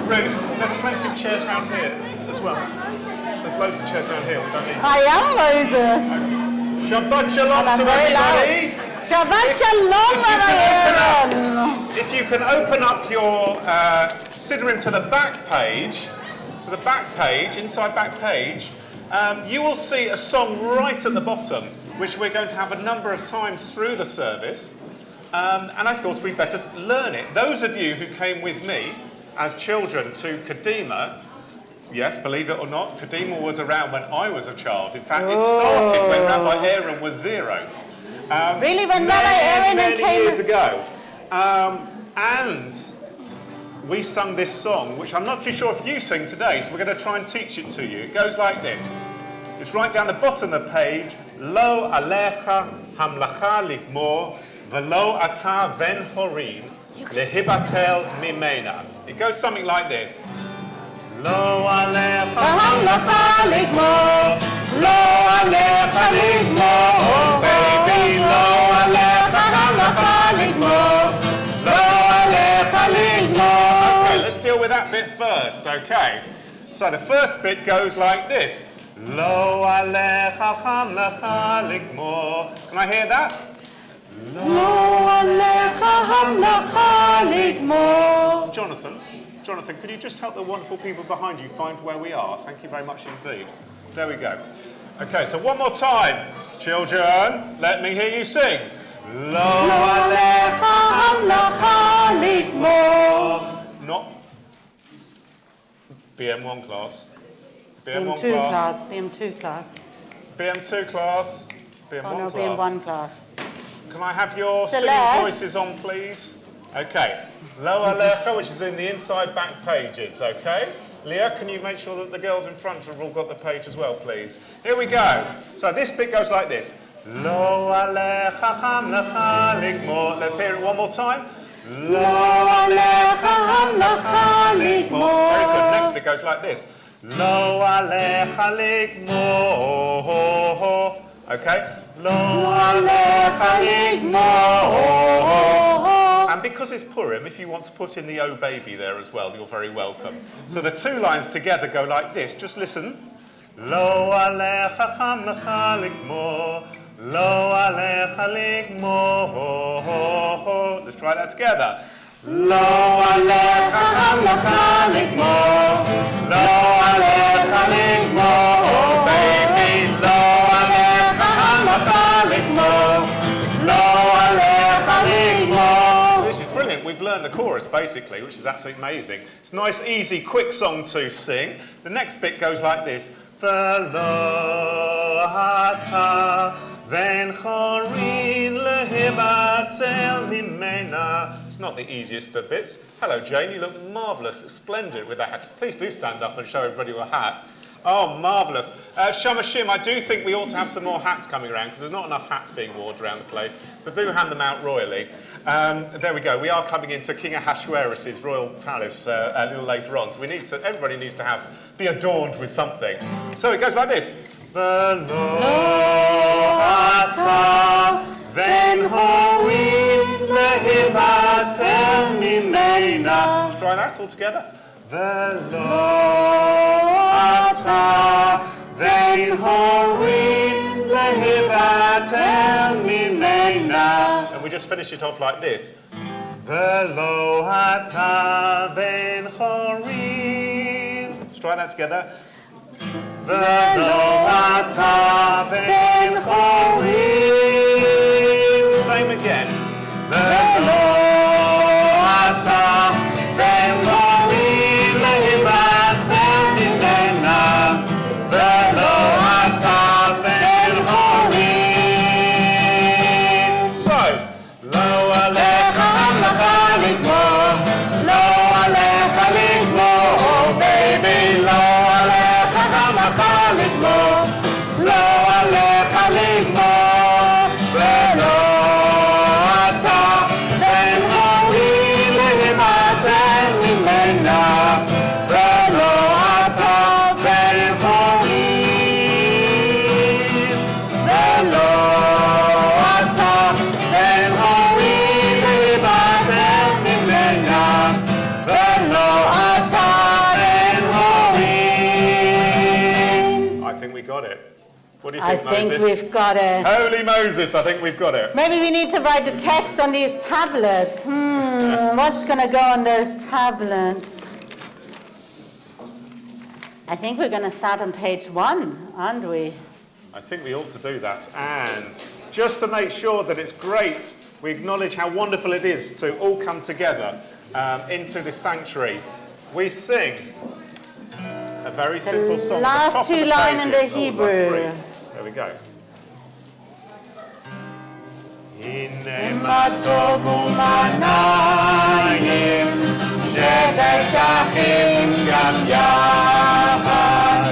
Ruth, there's plenty of chairs around here as well. There's loads of chairs around here. We don't need. I am Moses. Shabbat shalom I'm to very everybody. Shabbat shalom, Rabbi Aaron. If you can open up your Siddurim to the back page, inside back page, you will see a song right at the bottom, which we're going to have a number of times through the service. And I thought we'd better learn it. Those of you who came with me as children to Kadima, yes, believe it or not, Kadima was around when I was a child. In fact, it started when Rabbi Aaron was 0. Really, when Rabbi Aaron many years ago. And we sung this song, which I'm not too sure if you sing today, so we're going to try and teach it to you. It goes like this. It's right down the bottom of the page. Lo alecha hamlacha ligmor, velo ata ven horin, lehibatel mimena. It goes something like this. Lo alecha hamlacha ligmor, lo alecha ligmor, oh baby, lo alecha hamlacha ligmor, lo alecha ligmor. Okay, let's deal with that bit first, okay? So the first bit goes like this. Lo alecha hamlacha ligmor. Can I hear that? Lo alecha hamlacha ligmor. Jonathan, could you just help the wonderful people behind you find where we are? Thank you very much indeed. There we go. Okay, so one more time. Children, let me hear you sing. Lo alecha hamlacha ligmor. Not BM1 class. BM2 class. BM2 class. BM2 class. BM1 Oh no, class. BM1 class. Can I have your singing voices on, please? Okay. Lo alecha, which is in the inside back pages, okay? Leah, can you make sure that the girls in front have all got the page as well, please? Here we go. So this bit goes like this. Lo alecha hamlacha ligmor. Let's hear it one more time. Lo alecha hamlacha ligmor. Very good. Next bit goes like this. Lo alecha ligmor. Okay? Lo alecha ligmor. And because it's Purim, if you want to put in the oh baby there as well, you're very welcome. So the two lines together go like this. Just listen. Lo alecha hamlacha ligmor. Lo alecha ligmor. Let's try that together. Lo alecha hamlacha ligmor. Lo alecha ligmor. Oh baby. Lo alecha hamlacha ligmor. Lo alecha ligmor. This is brilliant. We've learned the chorus basically, which is absolutely amazing. It's a nice, easy, quick song to sing. The next bit goes like this. Velo ata ven chorin lehibatel mimena. It's not the easiest of bits. Hello, Jane. You look marvellous, splendid with that hat. Please do stand up and show everybody your hat. Oh, marvellous. Shamashim, I do think we ought to have some more hats coming around because there's not enough hats being worn around the place. So do hand them out royally. There we go. We are coming into King Ahasuerus' royal palace a little later on. So everybody needs to be adorned with something. So it goes like this. Velo ata ven hoin lehibatel mimena. Let's try that all together. Velo ata ven hoin lehibatel mimena. And we just finish it off like this. Velo ata ven hoin. Let's try that together. Velo ata ven hoin. Same again. Velo ata ven hoin lehibatel mimena. Velo ata ven hoin. So, lo alecha hamlacha ligmor. Lo alecha ligmor. Oh baby, lo alecha hamlacha ligmor. Lo alecha ligmor. think we got it. What do you I think, think Moses? we've got it. Holy Moses, I think we've got it. Maybe we need to write the text on these tablets. What's going to go on those tablets? I think we're going to start on page 1, aren't we? I think we ought to do that. And just to make sure that it's great, we acknowledge how wonderful it is to all come together into the sanctuary. We sing a very simple song. Last the top two of the lines in the pages. Hebrew. There we go. מה טוב ומנעים שבטחים גם יחד.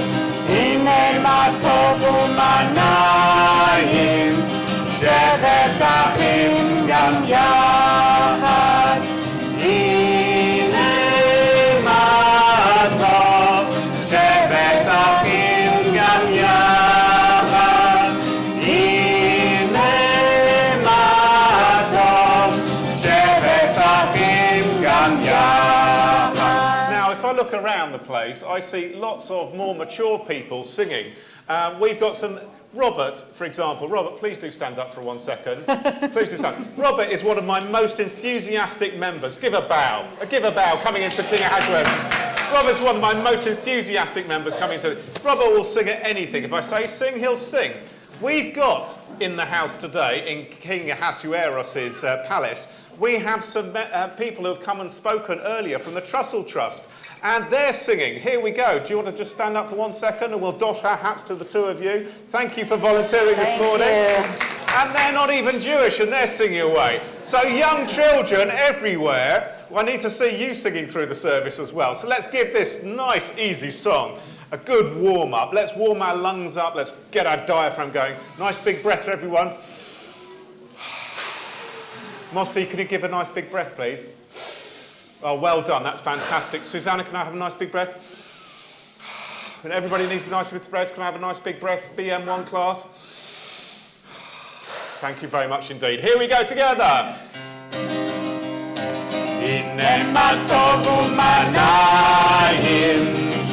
הנה מה טוב ומנעים שבטחים גם יחד. הנה מה טוב שבטחים גם יחד. הנה מה טוב שבטחים גם יחד. Now, if I look around the place, I see lots of more mature people singing. We've got some... Robert, for example. Robert, please do stand up for 1 second. Please do stand. Robert is one of my most enthusiastic members. Give a bow. Give a bow coming into King Ahasuerus. Robert's one of my most enthusiastic members coming into... Robert will sing at anything. If I say sing, he'll sing. We've got in the house today, in King Ahasuerus' palace, we have some people who have come and spoken earlier from the Trussell Trust. And they're singing. Here we go. Do you want to just stand up for 1 second and we'll doff our hats to the two of you? Thank you for volunteering this morning. And they're not even Jewish and they're singing away. So young children everywhere, I need to see you singing through the service as well. So let's give this nice, easy song a good warm-up. Let's warm our lungs up. Let's get our diaphragm going. Nice big breath for everyone. Mossy, can you give a nice big breath, please? Oh, well done. That's fantastic. Susanna, can I have a nice big breath? And everybody needs a nice big breath. Can I have a nice big breath? BM1 class. Thank you very much indeed. Here we go together. הנה מה טוב ומנעים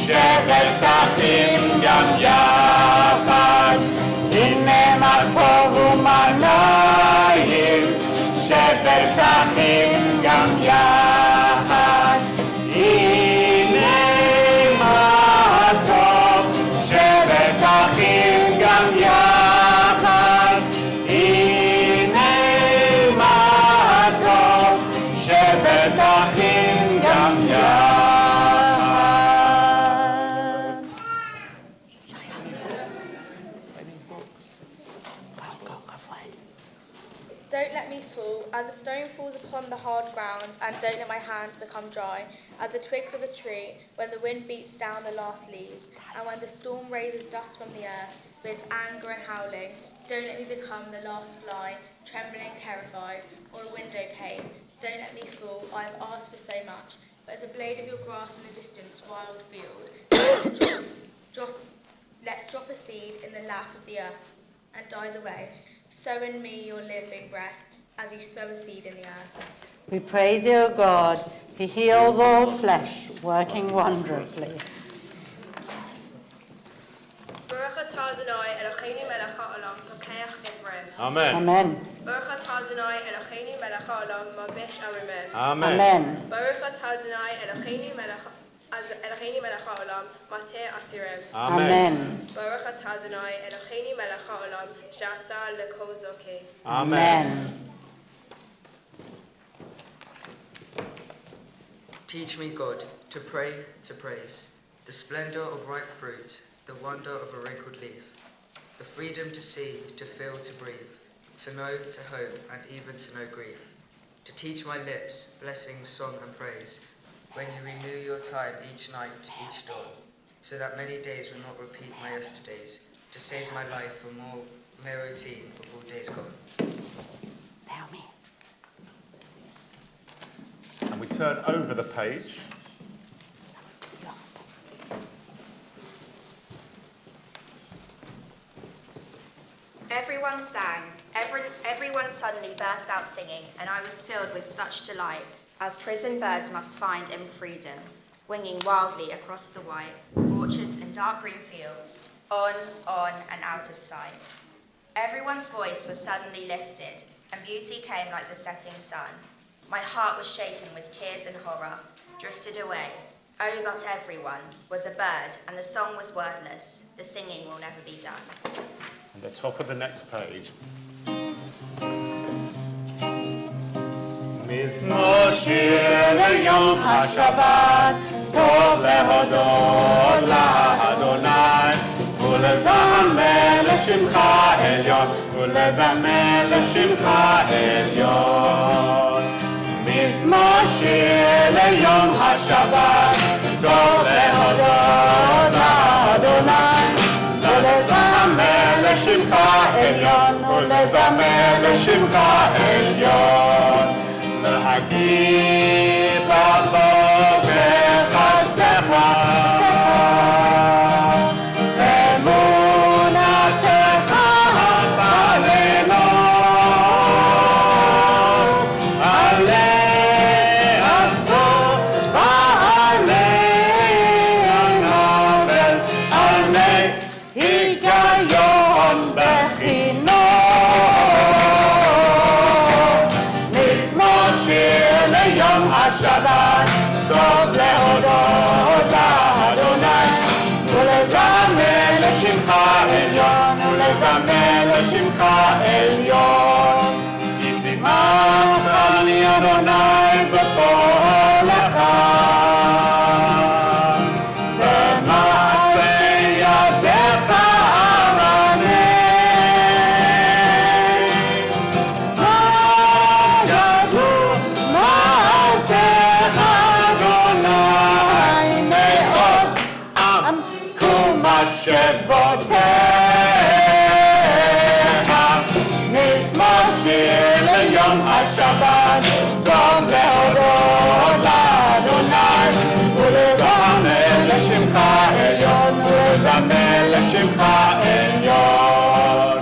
שבטחים גם יחד. הנה מה טוב ומנעים שבטחים גם יחד. הנה מה טוב שבטחים גם יחד. הנה מה טוב שבטחים גם יחד. Don't let me fall, as a stone falls upon the hard ground, and don't let my hands become dry, as the twigs of a tree, when the wind beats down the last leaves, and when the storm raises dust from the earth, with anger and howling. Don't let me become the last fly, trembling, terrified, or a window pane. Don't let me fall, I have asked for so much, but as a blade of your grass in the distant wild field, let's drop a seed in the lap of the earth, and dies away. Sow in me your living breath, as you sow a seed in the earth. We praise you, O God. He heals all flesh, working wondrously. Baruch atah Adonai Eloheinu melech haolam, pokeach Ephraim. Amen. Amen. Baruch atah Adonai Eloheinu melech haolam, mavish arumen. Amen. Amen. Baruch atah Adonai Eloheinu melech haolam, mateh asirim. Amen. Baruch atah Adonai Eloheinu melech haolam, she'asa lekol zokeh. Amen. Teach me, God, to pray, to praise, the splendor of ripe fruit, the wonder of a wrinkled leaf, the freedom to see, to feel, to breathe, to know, to hope, and even to know grief, to teach my lips blessing, song, and praise, when you renew your time each night, each dawn, so that many days will not repeat my yesterdays, to save my life from more mere routine of all days gone. And we turn over the page. Everyone sang. Everyone suddenly burst out singing, and I was filled with such delight, as prison birds must find in freedom, winging wildly across the white orchards and dark green fields. on, and out of sight. Everyone's voice was suddenly lifted, and beauty came like the setting sun. My heart was shaken with tears and horror, drifted away. Oh, but everyone was a bird, and the song was wordless. The singing will never be done. On the top of the next page. מזמור שיר ליום השבת, טוב להודות לאדוני, ולזמר לשמך עליון, ולזמר לשמך עליון. מזמור שיר ליום השבת, טוב להודות לאדוני, ולזמר לשמך עליון, ולזמר לשמך עליון. להגיד בבוקר חסדך, אמונתך בלילות, עלי עשור ועלי הנבל, עלי היגיון בחינוך. ליום השבת, טוב להודות לאדוני, ולזמר לשמך עליון, ולזמר לשמך עליון. כי שימחת לי אדוני בפועלך, במעשה ידיך ארנה. מזמור שיר ליום השבת, טוב להודות לאדוני, ולזמר לשמך עליון, ולזמר לשמך עליון.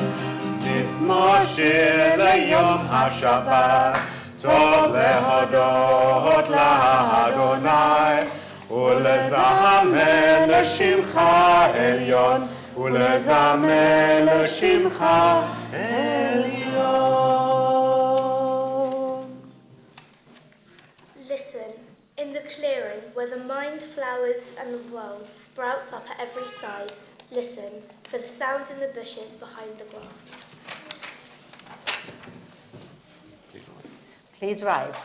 מזמור שיר ליום השבת, טוב להודות לאדוני, ולזמר לשמך עליון, ולזמר לשמך עליון. Listen, in the clearing where the mind flowers and the world sprouts up at every side, listen for the sounds in the bushes behind the grass. Please rise.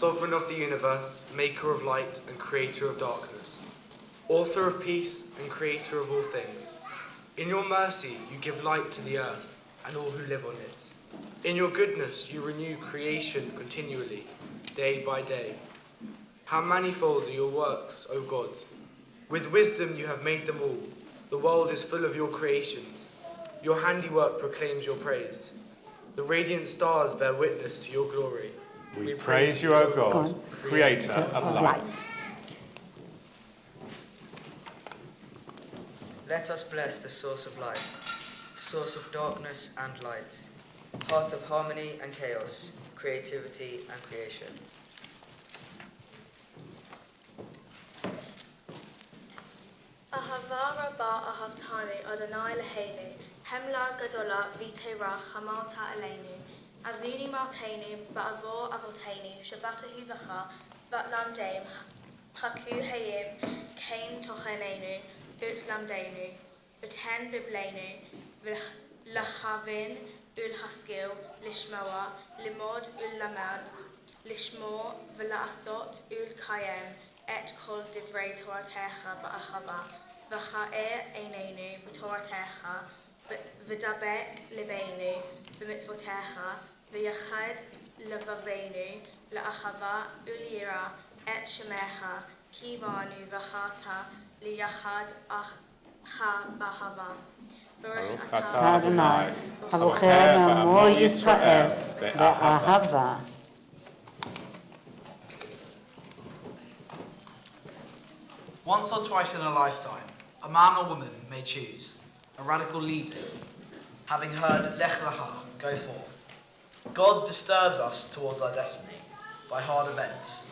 sovereign of the universe, maker of light and creator of darkness, author of peace and creator of all things. In your mercy you give light to the earth and all who live on it. In your goodness you renew creation continually, day by day. How manifold are your works, O God! With wisdom you have made them all. The world is full of your creations. Your handiwork proclaims your praise. The radiant stars bear witness to your glory. We praise you, O God, creator of light. Let us bless the source of life, source of darkness and light, heart of harmony and chaos, creativity and creation. Ahava rabba ahavtani Adonai Eloheinu, hemla gadola v'teira hamalta aleinu, avini malkeinu ba'avor avoteinu, shabatahu v'cha, batlamdeim, haku hayim, kain tocheneinu, utlamdeinu, b'ten bibleinu, v'lahavin ulhaskil, lishmoa, limod ullamad, lishmor v'la'asot ulkayem, et kol divrei Toratecha ba'ahava, v'cha'er einenu b'Toratecha, v'dabek libeinu b'mitzvotecha, v'yachad levavenu la'ahava u'lira et shemecha, kivanu v'chata liyachad ha b'ahava. Baruch atah Adonai, הבוחר בעמו ישראל באהבה. Once or twice in a lifetime, a man or woman may choose a radical leaving, having heard Lech Lecha, go forth. God disturbs us towards our destiny by hard events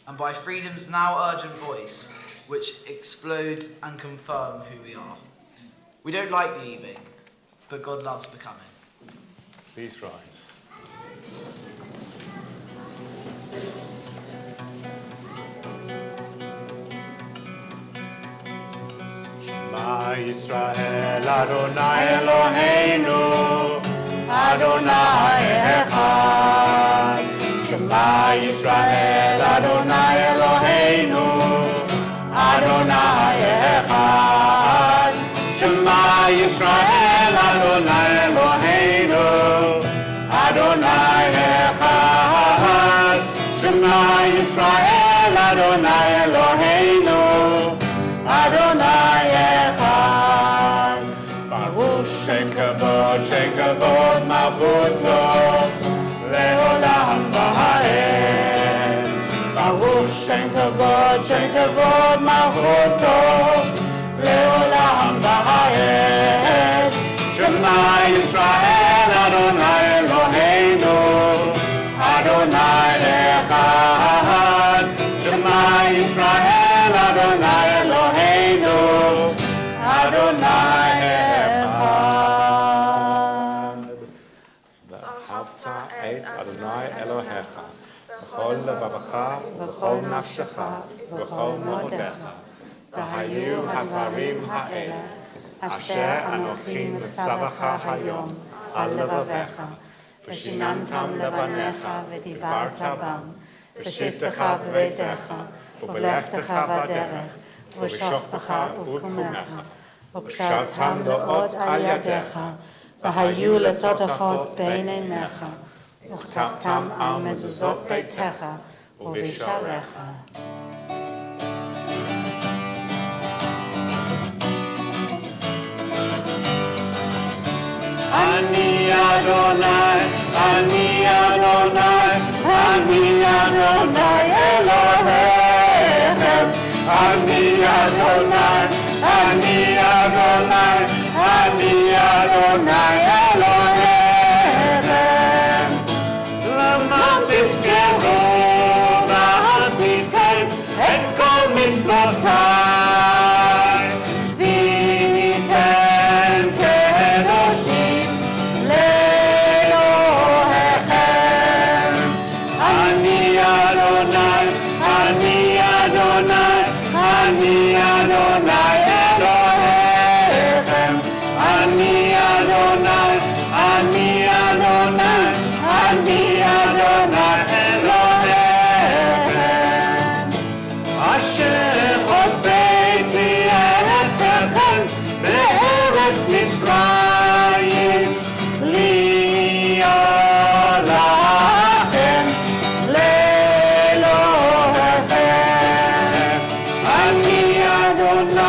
and by freedom's now urgent voice, which explode and confirm who we are. We don't like leaving, but God loves becoming. Please rise. Shema Yisrael Adonai Eloheinu Adonai Echad. Shema Yisrael Adonai Eloheinu Adonai Echad. Shema Yisrael Adonai Eloheinu Adonai Echad. Shema Yisrael Adonai Eloheinu Adonai Echad. Baruch Shem Kavod Malchuto Leolam V'Haed. Baruch Shem Kavod Malchuto Leolam V'Haed. Shema Yisrael Adonai Eloheinu Adonai Echad. Shema Yisrael Adonai Eloheinu Adonai Echad. ואהבת את אדוני אלוהיך בכל לבבך ובכל נפשך ובכל מאודך. והיו הדברים האלה אשר אנוכי מצווך היום על לבביך, ושיננתם לבניך ודיברת בם, בשבתך בביתך ובלכתך בדרך, ובשוכבך ובקומך, וקשרתם לאות על ידיך, והיו לטוטפות בין עיניך, וכתבתם על מזוזות ביתך ובשעריך. אני אדוני, אני אדוני, אני אדוני אלוהיכם. אני אדוני, אני אדוני, אני אדוני אלוהיכם. למען תזכרו ועשיתם את כל מצוותיי, וייתם קדושים לאלוהיכם. אני אדוני, אני אדוני, אני אדוני אלוהיכם. אני אדוני, אני אדוני, אני אדוני אלוהיכם.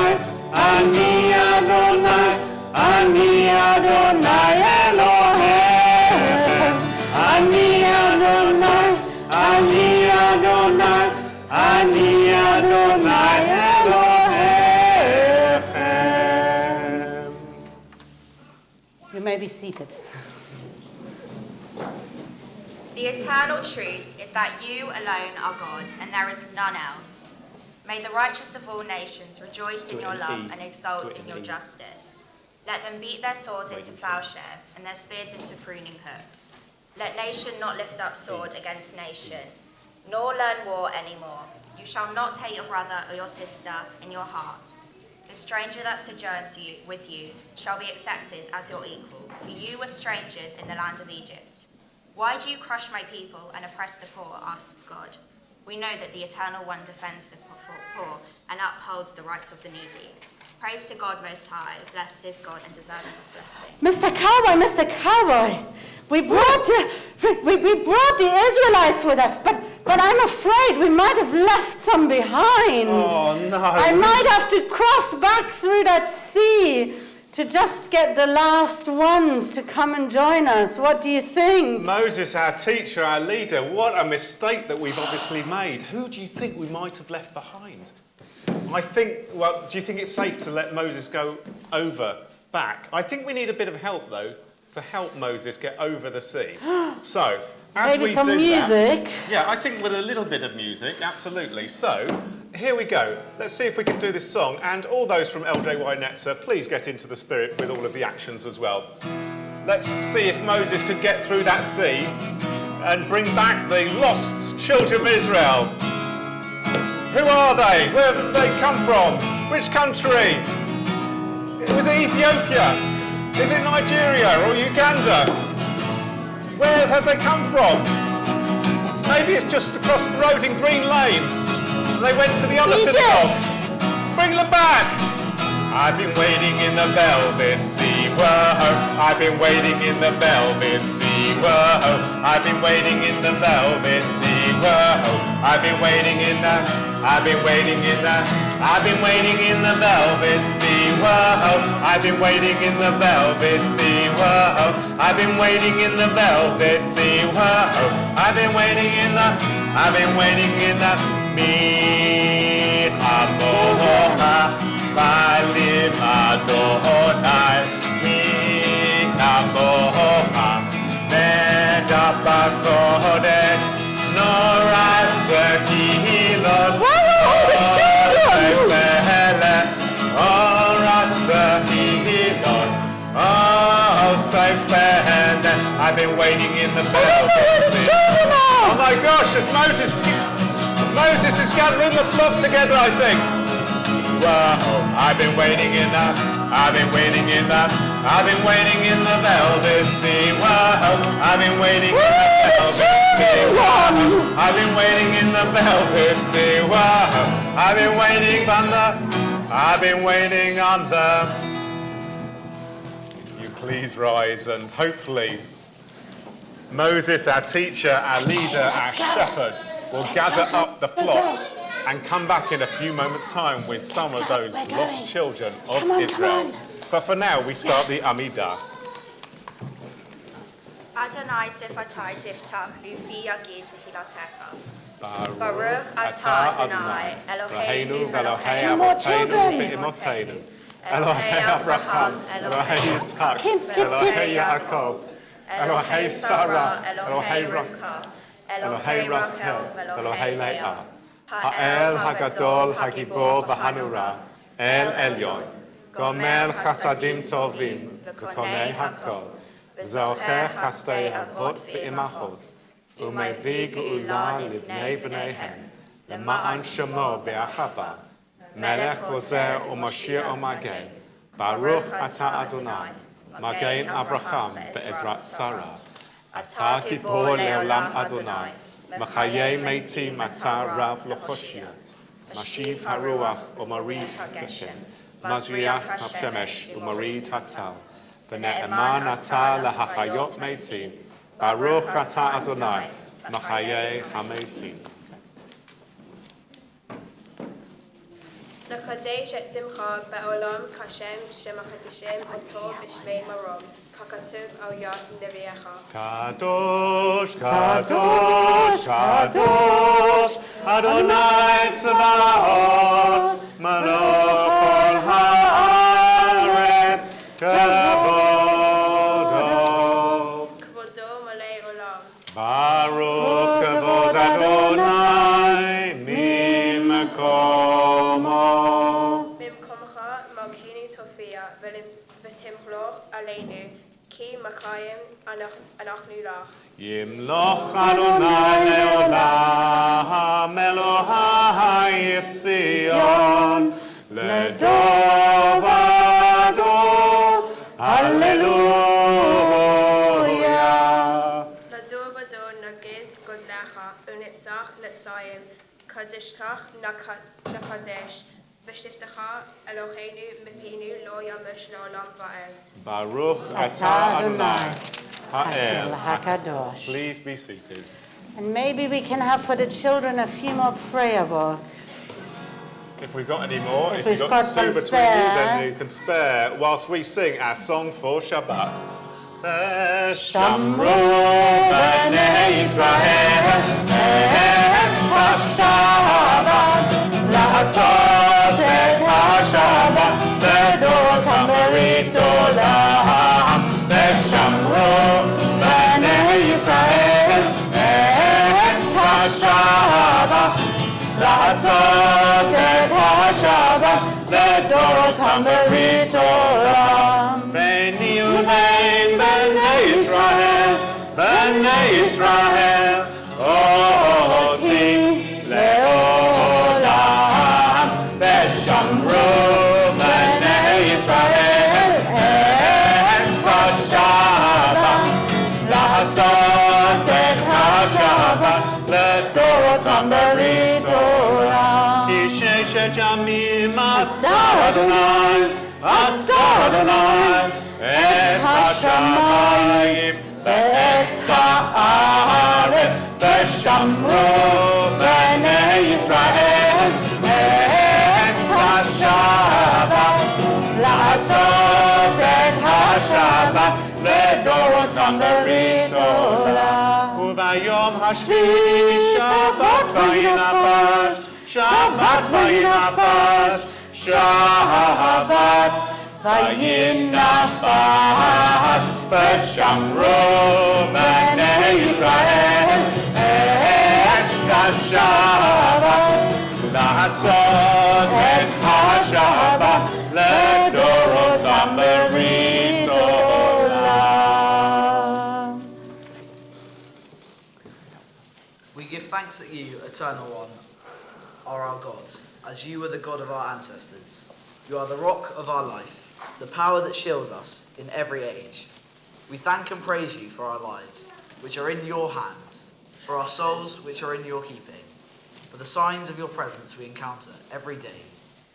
Adonai, Ani Adonai, Ani Adonai Elohim. Ani Adonai, Ani Adonai, Ani Adonai Elohim. You may be seated. The eternal truth is that you alone are God, and there is none else. May the righteous of all nations rejoice in your love and exult in your justice. Let them beat their swords into plowshares and their spears into pruning hooks. Let nation not lift up sword against nation, nor learn war anymore. You shall not hate your brother or your sister in your heart. The stranger that sojourns with you shall be accepted as your equal, for you were strangers in the land of Egypt. Why do you crush my people and oppress the poor, asks God. We know that the Eternal One defends the poor and upholds the rights of the needy. Praise to God Most High, blessed is God and deserving of blessing. Mr. Cowboy, we brought the Israelites with us, but I'm afraid we might have left some behind. Oh, no. I might have to cross back through that sea to just get the last ones to come and join us. What do you think? Moses, our teacher, our leader, what a mistake that we've obviously made. Who do you think we might have left behind? I think, well, do you think it's safe to let Moses go back? I think we need a bit of help, though, to help Moses get over the sea. So, as Maybe we some do music. that, yeah, I think with a little bit of music, absolutely. So, here we go. Let's see if we can do this song. And all those from LJY Netzer, please get into the spirit with all of the actions as well. Let's see if Moses could get through that sea and bring back the lost children of Israel. Who are they? Where did they come from? Which country? Was it Ethiopia? Is it Nigeria or Uganda? Where have they come from? Maybe it's just across the road in Green Lane. They went to the other synagogue. Bring them back. I've been waiting in the velvet sea, whoa. I've been waiting in the velvet sea, whoa. I've been waiting in the velvet sea, whoa. I've been waiting in the, I've been waiting in the, I've been waiting in the velvet sea, whoa. I've been waiting in the velvet sea, whoa. I've been waiting in the velvet sea, whoa. I've been waiting in the, I've been waiting in the, mi amoha, balim Adonai, mi amoha, medapakoden, norazakilon, I've been waiting in the velvet sea. Oh my gosh, it's Moses is gathering the flock together, I think. Whoa, I've been waiting in the, I've been waiting in the, I've been waiting in the velvet sea. Whoa, I've been waiting in the velvet sea. Whoa, I've been waiting in the velvet sea. Whoa, I've been waiting on the, I've been waiting on the. You please rise, and hopefully Moses, our teacher, our leader, our shepherd, will gather up the flocks and come back in a few moments' time with some of those lost children of Israel. But for now, we start the Amidah. Adonai sifatai tiftach lufi yagid tehilatecha. Baruch atah Adonai, Eloheinu v'Elohei Avotenu v'Imotenu, Elohei Abraham, Elohei Yitzchak, Elohei Yaakov, Elohei Sarah, Elohei Rivka, Elohei Rachel, Elohei Leah, Ha'el Hagadol Hagibor V'Hanura, El Elyon, Gomer Chasadim Tovim, V'Konei Hakol, V'Zocher Chastei Avot V'Imachot, U'Mevi Geula Livnei V'neihem, L'ma'an Shemo Be'achava, Melech Ozer U'Mashiach U'Mageh, Baruch Atah Adonai, Magen Abraham Be'ezrat Sarah, Atah Gibor Le'olam Adonai, Machayei Meiti Mata Rav Lochoshia, Mashiv Haruach U'Marid Hashem, Mazriach HaShemesh U'Marid Hatzal, V'ne'eman Atah L'Hachayot Meitim, Baruch Atah Adonai, Machayei HaMeitim. לקדש את שמך בעולם כשם שמקדשים אותו בשמי מרום, ככתוב על יד נביאך. Kadosh, Kadosh, Kadosh, Adonai Tzvaot, Malach kol haaretz, Kavodo. כבודו מלא עולם. Baruch Kavod Adonai Mimakomo. במקומך מלכנו תופיע ותמלוך עלינו, כי מקיים אנחנו לך. Yimloch Adonai leolam, Elohai Tzion, ledor vador, Hallelujah. לדור ודור נגד גודלך ונצח לציון, קדשתך נקדש, בשבתך אלוהינו מפינו לא ימש לעולם ועד. Baruch atah Adonai Ha'el Hakadosh. Please be seated. And maybe we can have for the children a few more prayer words. If we've got any more, if we've you've got got two some between you, spare. then you can spare whilst we sing our song for Shabbat. Shamru b'nei Yisrael et ha-Shabbat la'asot et ha-Shabbat ledotam berit olam v'shamru b'nei Yisrael et ha-Shabbat la'asot et ha-Shabbat ledotam berit olam. Beni ubein b'nei Yisrael, oti le'olam, v'shamru b'nei Yisrael et ha-Shabbat, la'asot et ha-Shabbat, לדורותם ברית עולם. כי ששת ימים עשה אדוני את השמיים ואת הארץ, ושמרו בני ישראל את השבת, לעשות את השבת לדורותם ברית עולם. וביום השביעי שבת וינפש, שבת וינפש, שבת וינפש, ושמרו בני ישראל את השבת, לעשות את השבת לדורותם ברית עולם. We give thanks that you, Eternal One, are our God, as you were the God of our ancestors. You are the rock of our life, the power that shields us in every age. We thank and praise you for our lives, which are in your hand, for our souls, which are in your keeping, for the signs of your presence we encounter every day,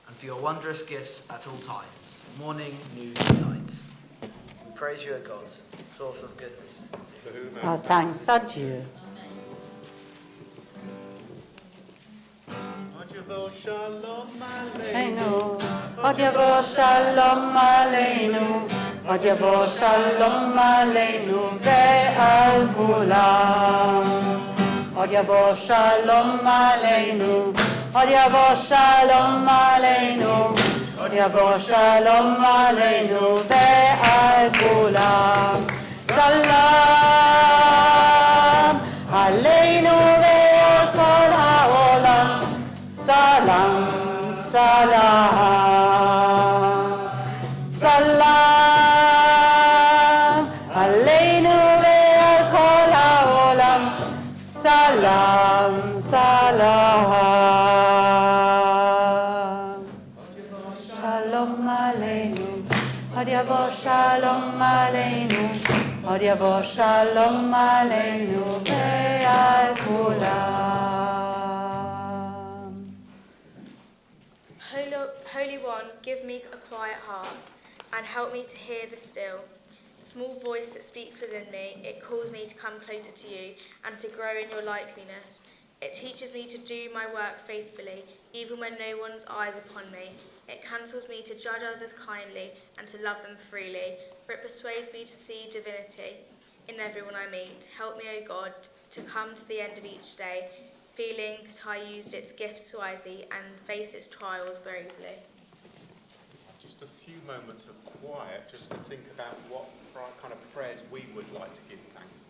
and for your wondrous gifts at all times, morning, noon, and night. We praise you, O God, source of goodness. Our thanks are due. עוד יבוא שלום עלינו, עוד יבוא שלום עלינו ועל כולם. עוד יבוא שלום עלינו, עוד יבוא שלום עלינו, עוד יבוא שלום עלינו ועל כולם. סלם עלינו ועל כל העולם. סלם, סלם, סלם עלינו ועל כל העולם. סלם, סלם. שלום עלינו, עוד יבוא שלום עלינו, עוד יבוא שלום עלינו ועל כולם. Holy One, give me a quiet heart and help me to hear the still, small voice that speaks within me. It calls me to come closer to you and to grow in your likeness. It teaches me to do my work faithfully, even when no one's eyes upon me. It counsels me to judge others kindly and to love them freely, for it persuades me to see divinity in everyone I meet. Help me, O God, to come to the end of each day, feeling that I used its gifts wisely and face its trials bravely. Just a few moments of quiet just to think about what kind of prayers we would like to give thanks for.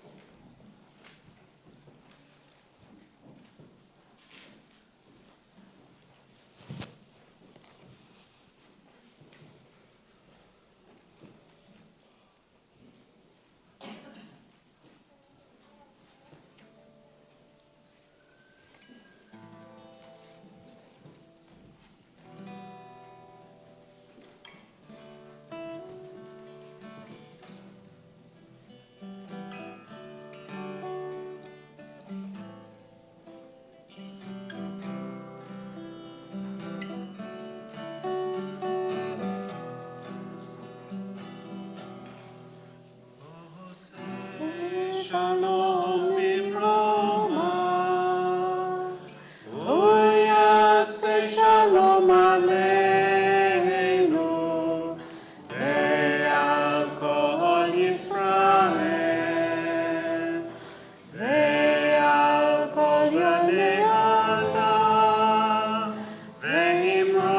Shalom Bibroma, Uyase Shalom Aleinu, Ve'al Kol Yisrael, Ve'al Kol Yonei Adam, Ve'imru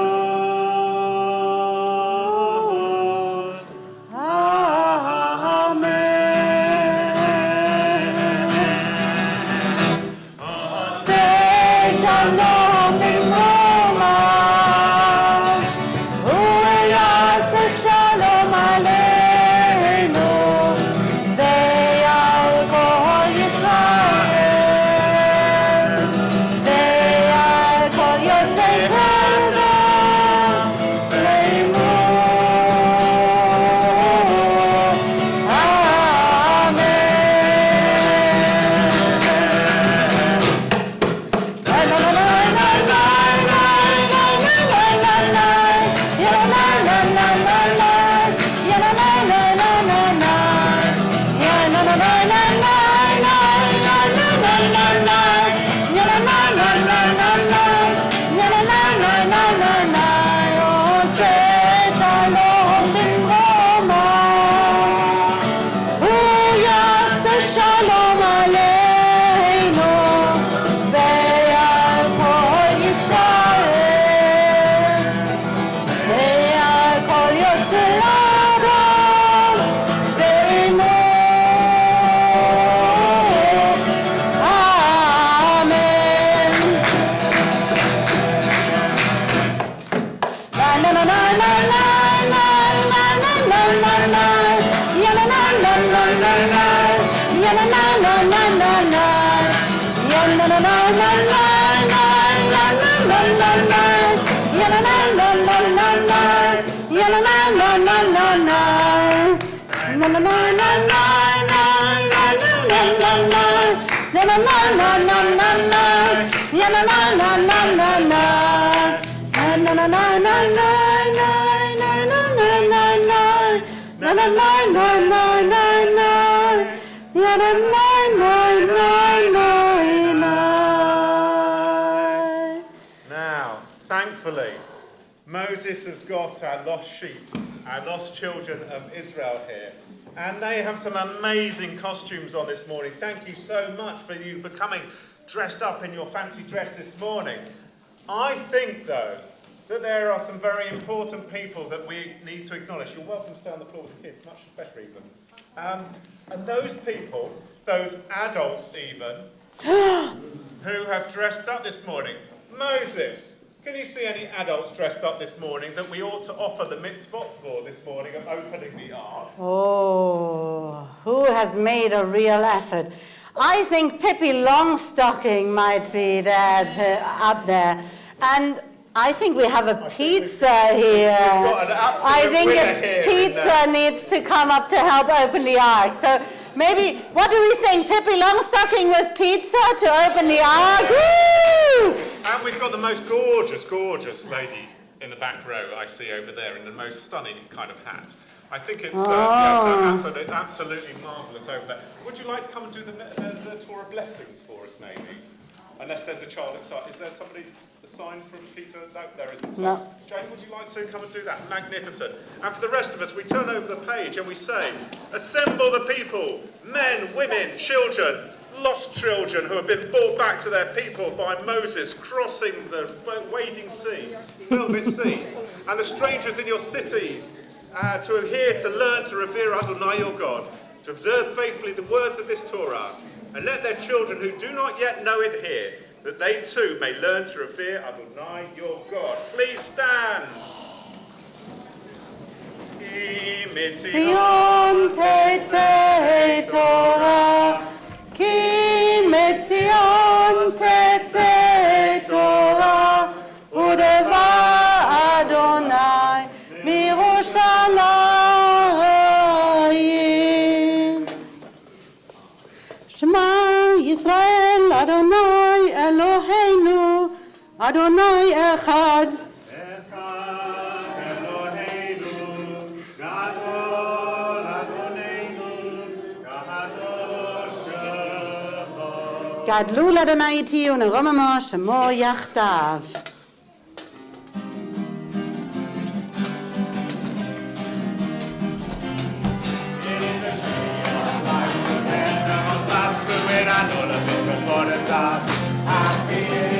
Now, thankfully, Moses has got our lost sheep, our lost children of Israel here. And they have some amazing costumes on this morning. Thank you so much for coming dressed up in your fancy dress this morning. I think, though, that there are some very important people that we need to acknowledge. You're welcome to stay on the floor with the kids, much better even. And those people, those adults even, who have dressed up this morning. Moses, can you see any adults dressed up this morning that we ought to offer the mitzvot for this morning of opening the ark? Oh, who has made a real effort? I think Pippi Longstocking might be there up there. And I think we have a pizza here. We've got an absolute I think winner a pizza needs to come up to help open the ark. So maybe, what do we think? Pippi Longstocking with pizza to open the ark? Woo! And we've got the most gorgeous lady in the back row I see over there in the most stunning kind of hat. I think it's absolutely marvellous over there. Would you like to come and do the Torah blessings for us, maybe? Unless there's a child outside. Is there somebody? the sign from Peter? No, there isn't. So, No. Jane, would you like to come and do that? Magnificent. And for the rest of us, we turn over the page and we say, assemble the people, men, women, children, lost children who have been brought back to their people by Moses crossing the wading sea, velvet sea, and the strangers in your cities to hear, to learn, to revere Adonai your God, to observe faithfully the words of this Torah, and let their children who do not yet know it hear, that they too may learn to revere Adonai your God. Please stand. Zion tetzei Torah, ki metzion tetzei Torah, udeva Adonai b'Yerushalayim. Shema Yisrael, Adonai Eloheinu, Adonai Echad. גדלו לאדוני איתי ונרוממו שמו יחדיו.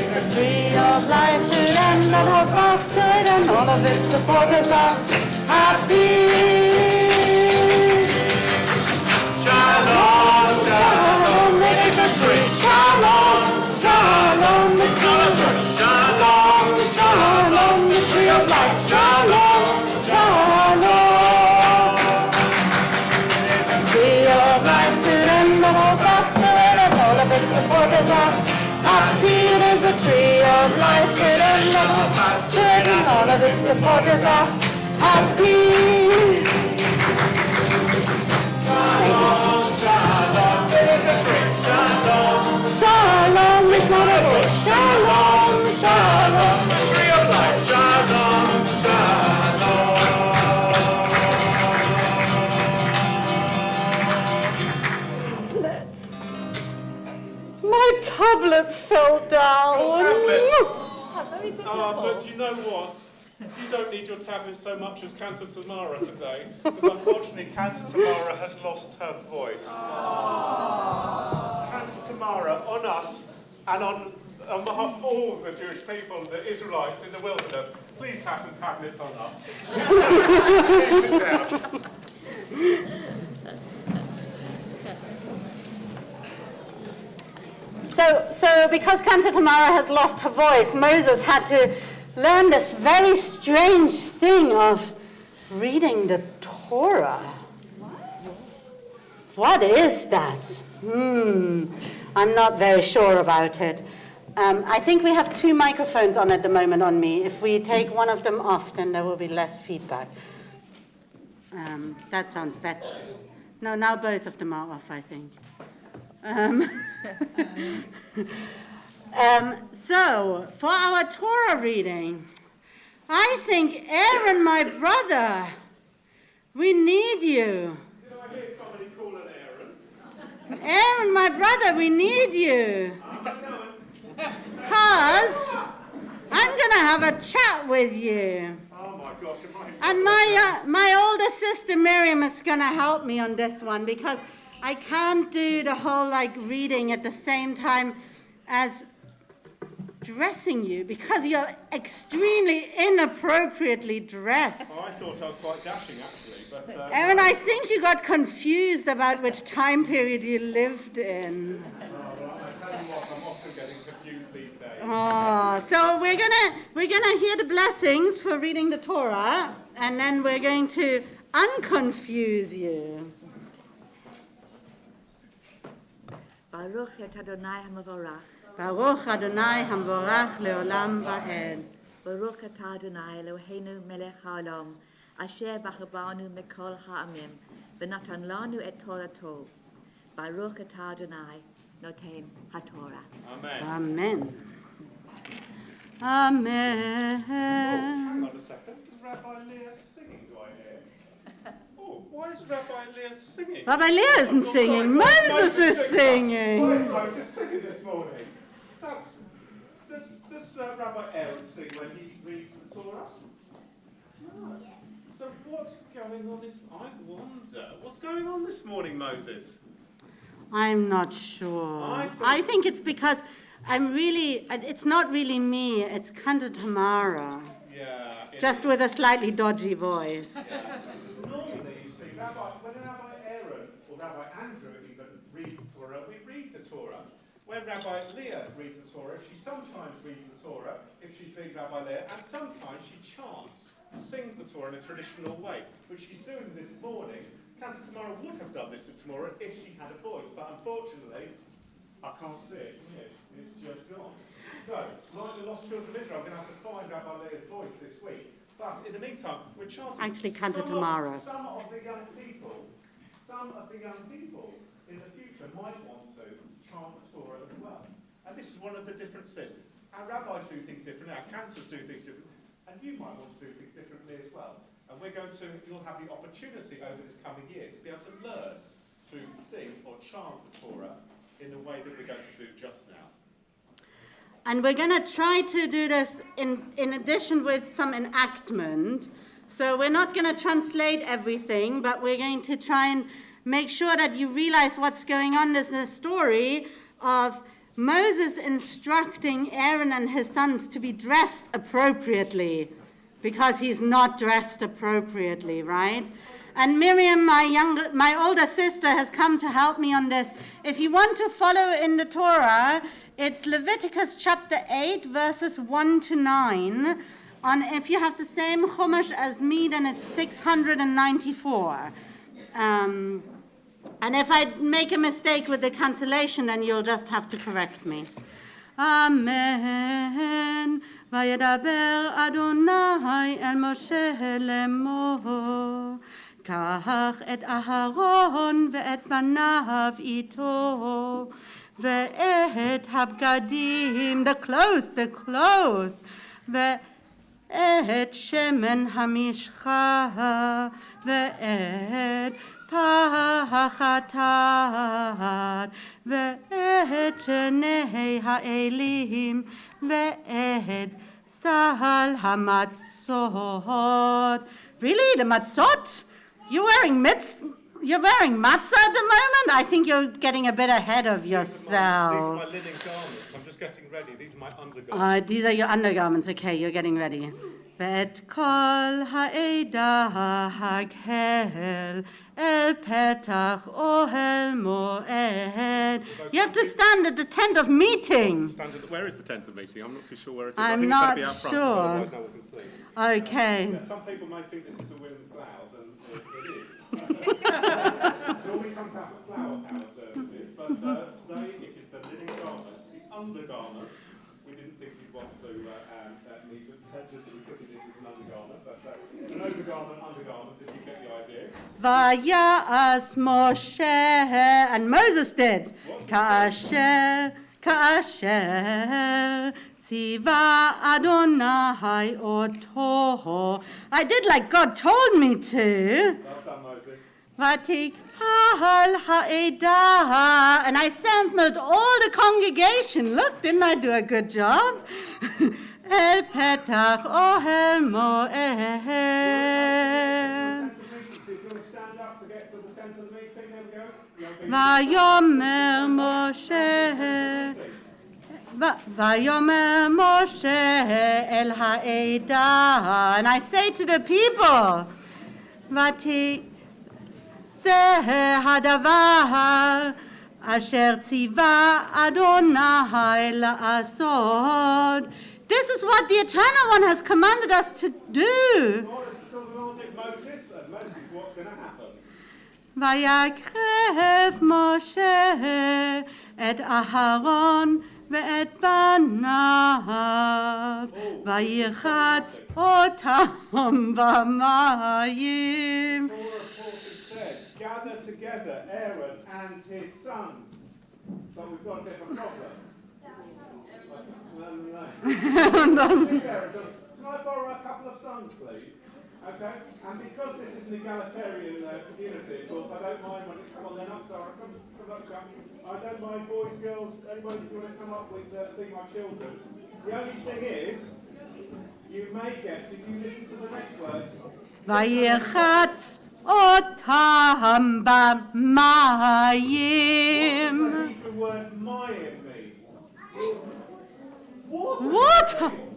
The tree of life to them that hold fast to it, and all of its supporters are happy. Shalom, shalom, it is a tree. Shalom, shalom, it's not a bush. Shalom, shalom, the tree of life. Shalom, shalom. Tree of life to them that hold fast to it, and all of its supporters are happy. It is a tree of life to them that hold fast to it, and all of its supporters are happy. Shalom, shalom, it is a tree. Shalom, shalom, it's not a bush. Shalom, shalom, the tree of life. Shalom, shalom. Let's. My tablets fell down. Your tablet? Very big But you know what? You don't need your tablet so much as Cantor Tamara today, because unfortunately Cantor Tamara has lost her voice. Cantor Tamara, on us and on behalf of all the Jewish people, the Israelites in the wilderness, please have some tablets on us. Please sit down. So because Cantor Tamara has lost her voice, Moses had to learn this very strange thing of reading the Torah. What is that? I'm not very sure about it. I think we have 2 microphones on at the moment on me. If we take one of them off, then there will be less feedback. That sounds better. No, now both of them are off, I think. So, for our Torah reading, I think Aaron, my brother, we need you. Did I hear somebody call an Aaron? Aaron, my brother, we need you. Because I'm going to have a chat with you. Oh my gosh, am I... And my older sister Miriam is going to help me on this one, because I can't do the whole reading at the same time as dressing you, because you're extremely inappropriately dressed. Oh, I thought I was quite dashing actually, but... Aaron, I think you got confused about which time period you lived in. Oh, right. I tell you what, I'm often getting confused these days. Oh, so we're gonna hear the blessings for reading the Torah, and then we're going to unconfuse you. Baruch et Adonai HaMavorach. Baruch Adonai Hamvorach Leolam Va'ed. Baruch et Adonai Eloheinu melech haolam, asher b'chabanu mikol ha'amim, v'natan lanu et Torato. Baruch et Adonai noten haTorah. Amen. Amen. Amen. Hang on a second. Is Rabbi Leah singing, do I hear? Oh, why is Rabbi Leah singing? Rabbi Leah isn't singing. Moses is singing. Why is Moses singing this morning? There's does Rabbi Aaron sing when he reads the Torah? No. So what's going on what's going on this morning, Moses? I'm not sure. I think it's because it's not really me, it's Kanta Tamara. Yeah. Just with a slightly dodgy voice. Yeah. Normally, you see, when Rabbi Aaron or Rabbi Andrew even reads the Torah, we read the Torah. When Rabbi Leah reads the Torah, she sometimes reads the Torah, if she's being Rabbi Leah, and sometimes she chants, sings the Torah in a traditional way, which she's doing this morning. Cancer Tamara would have done this tomorrow if she had a voice, but unfortunately, I can't see it from here. It's just gone. So, like the lost children of Israel, I'm going to have to find Rabbi Leah's voice this week. But in the meantime, we're chanting. Actually, Cantor Tamara. Some of the young people in the future might want to chant the Torah as well. And this is one of the differences. Our rabbis do things differently, our cantors do things differently, and you might want to do things differently as well. And you'll have the opportunity over this coming year to be able to learn to sing or chant the Torah in the way that we're going to do just now. And we're going to try to do this in addition with some enactment. So we're not going to translate everything, but we're going to try and make sure that you realize what's going on. There's a story of Moses instructing Aaron and his sons to be dressed appropriately because he's not dressed appropriately, right? And Miriam, my older sister, has come to help me on this. If you want to follow in the Torah, it's Leviticus chapter 8, verses 1 to 9. If you have the same Chumash as me, then it's 694. And if I make a mistake with the cancellation, then you'll just have to correct me. Amen. וידבר אדוני אל משה לאמור, קח את אהרון ואת בניו איתו, ואת הבגדים, the clothes, ואת שמן המשחה, ואת פח התת, ואת שני האלים, ואת סל המצות. Really? The matzot? You're wearing matzah at the moment? I think you're getting a bit ahead of yourself. These are my linen garments. I'm just getting ready. These are my undergarments. These are your undergarments. Okay, you're getting ready. ואת כל העדה הקהל אל פתח אוהל מועד. You have to stand at the tent of meeting. Where is the tent of meeting? I'm not too sure where it is. I'm I think not it's better be out front, sure. otherwise no one can see. Okay. Yeah, some people might think this is a women's blouse, and it is. It normally comes out of flower power services, but today it is the linen garments, the undergarments. We didn't think we'd want to need to just be putting this as an undergarment, but an undergarment, if you get the idea. Vayas Moshe, and Moses did. Kasher tziva Adonai oto. I did like God told me to. Well done, Moses. Vatik ha'al ha'edah, and I sampled all the congregation. Look, didn't I do a good job? El petach ohel moed. Vayomer Moshe el ha'edah, and I say to the people, Vati zeh hadavar asher tziva Adonai la'asod. This is what the Eternal One has commanded us to do. Moses, what's going to happen? ויקרב משה את אהרון ואת בניו, וירחץ אותם במים. Gather together Aaron and his sons. But we've got a bit of a problem. Sarah, can I borrow a couple of sons, please? Okay? And because this is an egalitarian community, of course, I don't mind when it come on then up, Sarah. Come. I don't mind boys, girls, anybody who want to come up with be my children. The only thing is, you may get, if you listen to the next words, ויחץ אותם במים. what does the Hebrew word mayim mean? Water. What?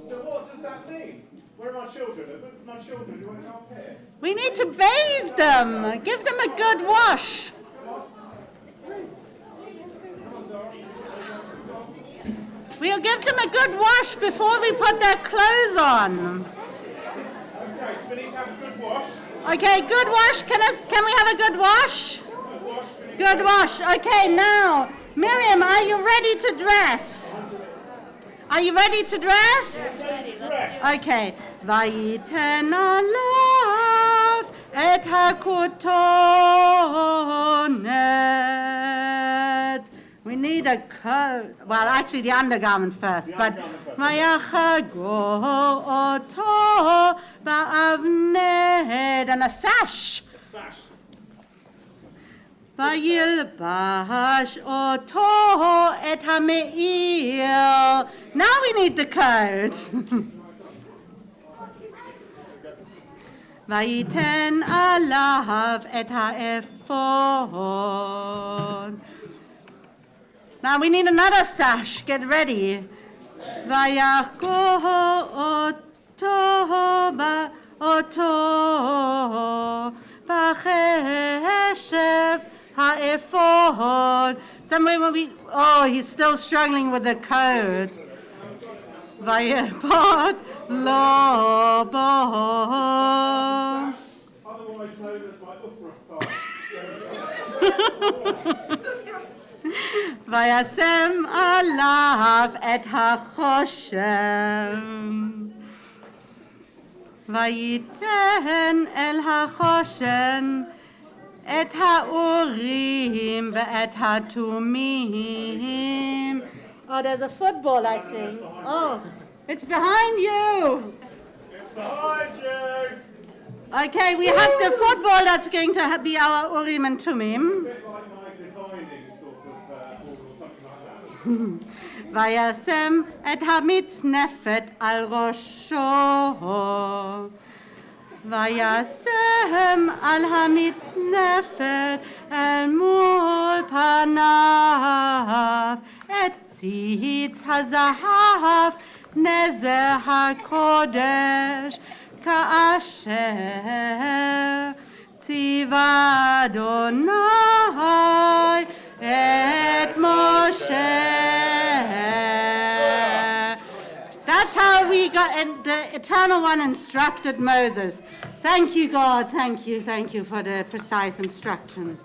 So what does that mean? Where are my children? My children, you want to come up here? We need to bathe them. Give them a good wash. We'll give them a good wash before we put their clothes on. Okay, so we need to have a good wash. Okay, good wash. Can we have a good wash? Good wash. Good wash. Okay, now, Miriam, are you ready to dress? Are you ready to dress? Dress. Okay. ויתן עליו את הכותונת. We need a coat. Well, actually, the undergarment first. But ויחגו אותו באבנד. And a sash. Sash. וילבש אותו את המעיל. Now we need the coat. ויתן עליו את האפוד. Now we need another sash. Get ready. ויחגו אותו בחשב האפוד. Somewhere when we, oh, he's still struggling with the code. ויפוד לו בו. Otherwise known as my upper וישם עליו את החושן. וייתן אל החושן את האורים ואת התומים. Oh, there's a football, I think. Oh, it's behind you. It's behind you. Okay, we have the football that's going to be our Urim and Tumim. A bit like my divining sort of order or something like that. וישם את המצנפת על ראשו. וישם על המצנפת אל מול פניו את ציץ הזהב נזר הקודש כאשר ציווה אדוני את משה. That's how we got, and the Eternal One instructed Moses. Thank you, God. Thank you for the precise instructions.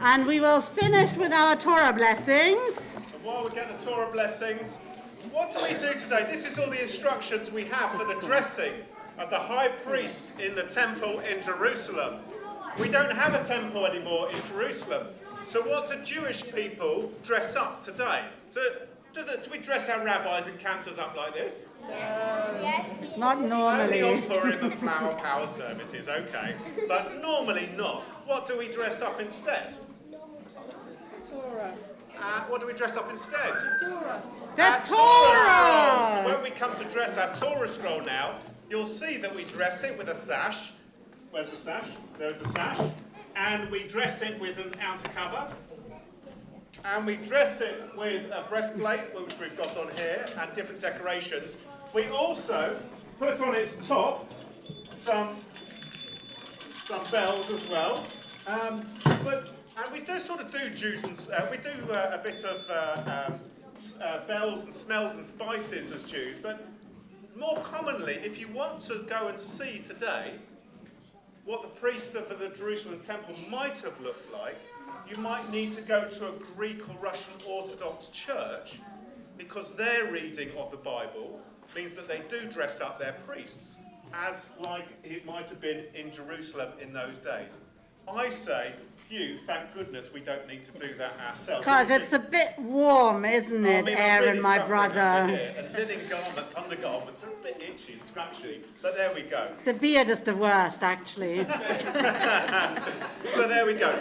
And we will finish with our Torah blessings. And while we get the Torah blessings, what do we do today? This is all the instructions we have for the dressing of the high priest in the temple in Jerusalem. We don't have a temple anymore in Jerusalem. So what do Jewish people dress up today? Do we dress our rabbis and cantors up like this? Yes. Not Only normally. on Purim and flower power services, okay. But normally not. What do we dress up instead? What do we dress up instead? The Our Torah! scroll. So when we come to dress our Torah scroll now, you'll see that we dress it with a sash. Where's the sash? There's a sash. And we dress it with an outer cover. And we dress it with a breastplate, which we've got on here, and different decorations. We also put on its top some bells as well. And we do sort of do Jews and we do a bit of bells and smells and spices as Jews. But more commonly, if you want to go and see today what the priest of the Jerusalem temple might have looked like, you might need to go to a Greek or Russian Orthodox church, because their reading of the Bible means that they do dress up their priests, as like it might have been in Jerusalem in those days. I say, thank goodness we don't need to do that ourselves. Because it's a bit warm, isn't I it, mean, I'm Aaron, really my suffering under brother? here, and linen garments, undergarments are a bit itchy and scratchy, but there we go. The beard is the worst, actually. So there we go.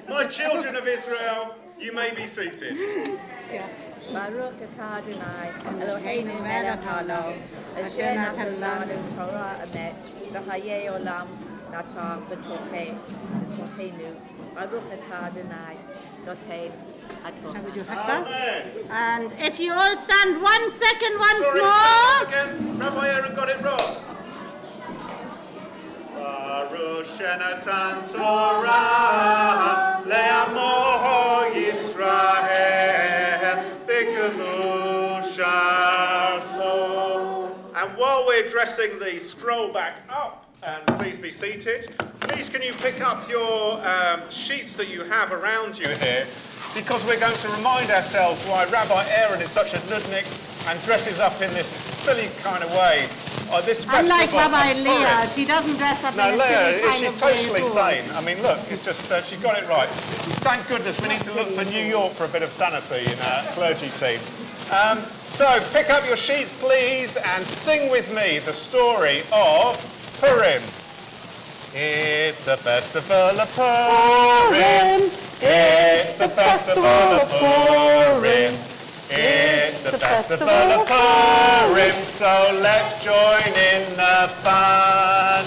My children of Israel, you may be seated. Baruch atah Adonai, Eloheinu melech haolam, asher natan lanu Torah emet, v'chayei olam natan b'tocheinu. Baruch atah Adonai, noten haTorah. Would you have that? And if you all stand 1 second once Sorry, more. again. Rabbi Aaron got it wrong. Baruch Shenatan Torah Le'amo Yisrael B'Gemu Sharto. And while we're dressing the scroll back up, and please be seated, please can you pick up your sheets that you have around you here, because we're going to remind ourselves why Rabbi Aaron is such a nudnik and dresses up in this silly kind of way. This festival Unlike Rabbi of Leah, Purim. she doesn't dress up No, in a silly Leah, kind she's of way totally at all. sane. I mean, look, it's just, she got it right. Thank goodness we need to look for New York for a bit of sanity in our clergy team. So, pick up your sheets, please, and sing with me the story of Purim. It's the festival of Purim. It's the festival of Purim. It's the festival of Purim, so let's join in the fun.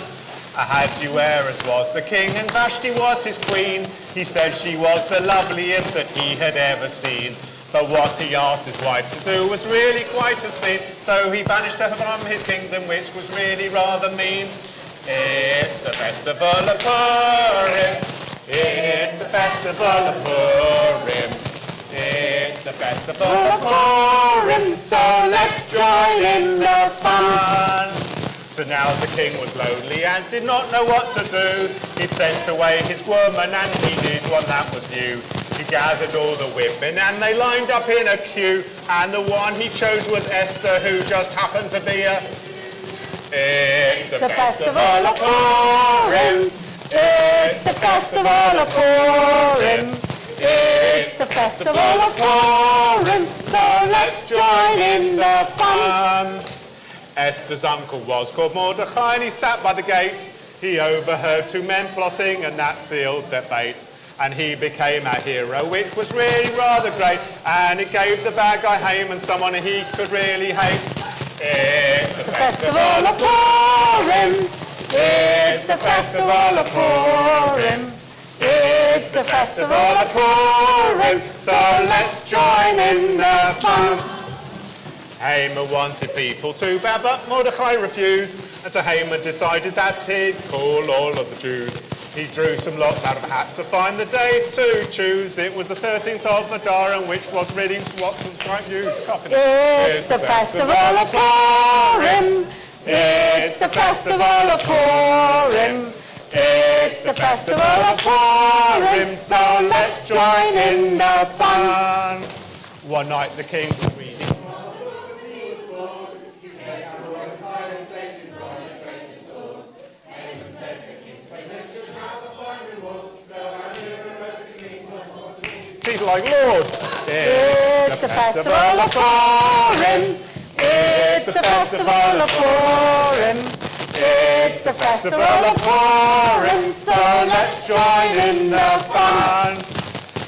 Ahasuerus was the king and Vashti was his queen. He said she was the loveliest that he had ever seen. But what he asked his wife to do was really quite obscene, so he banished her from his kingdom, which was really rather mean. It's the festival of Purim. It's the festival of Purim. It's the festival of Purim, so let's join in the fun. So now the king was lonely and did not know what to do. He'd sent away his woman and he did one that was new. He gathered all the women and they lined up in a queue, and the one he chose was Esther, who just happened to be a... It's the festival of Purim. It's the festival of Purim. It's the festival of Purim, so let's join in the fun. Esther's uncle was called Mordecai and he sat by the gate. He overheard two men plotting and that sealed their fate. And he became a hero, which was really rather great. And it gave the bad guy Haman someone he could really hate. It's the festival of Purim. It's the festival of Purim. It's the festival of Purim, so let's join in the fun. Haman wanted people to bow, but Mordecai refused, and so Haman decided that he'd call all of the Jews. He drew some lots out of a hat to find the day to choose. It was the 13th of Adar, which was really Watson's quite used. It's the festival of Purim. It's the festival of Purim. It's the festival of Purim, so let's join in the fun. One night the king was reading. He's like, Lord, It's the festival of Purim. It's the festival of Purim. It's the festival of Purim, so let's join in the fun.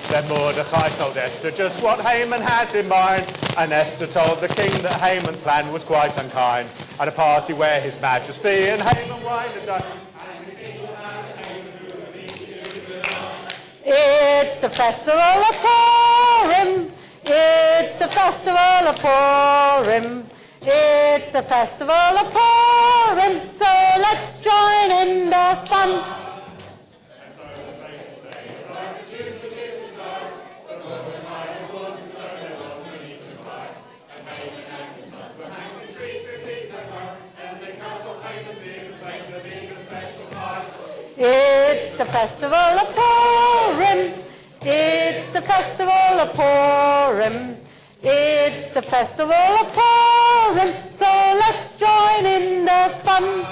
Then Mordecai told Esther just what Haman had in mind, and Esther told the king that Haman's plan was quite unkind. At a party where His Majesty and Haman wined and dined, and the king and Haman who It's the festival of Purim. It's the festival of Purim. It's the festival of Purim, so let's join in the fun. It's the festival of Purim. It's the festival of Purim. It's the festival of Purim. So let's join in the fun.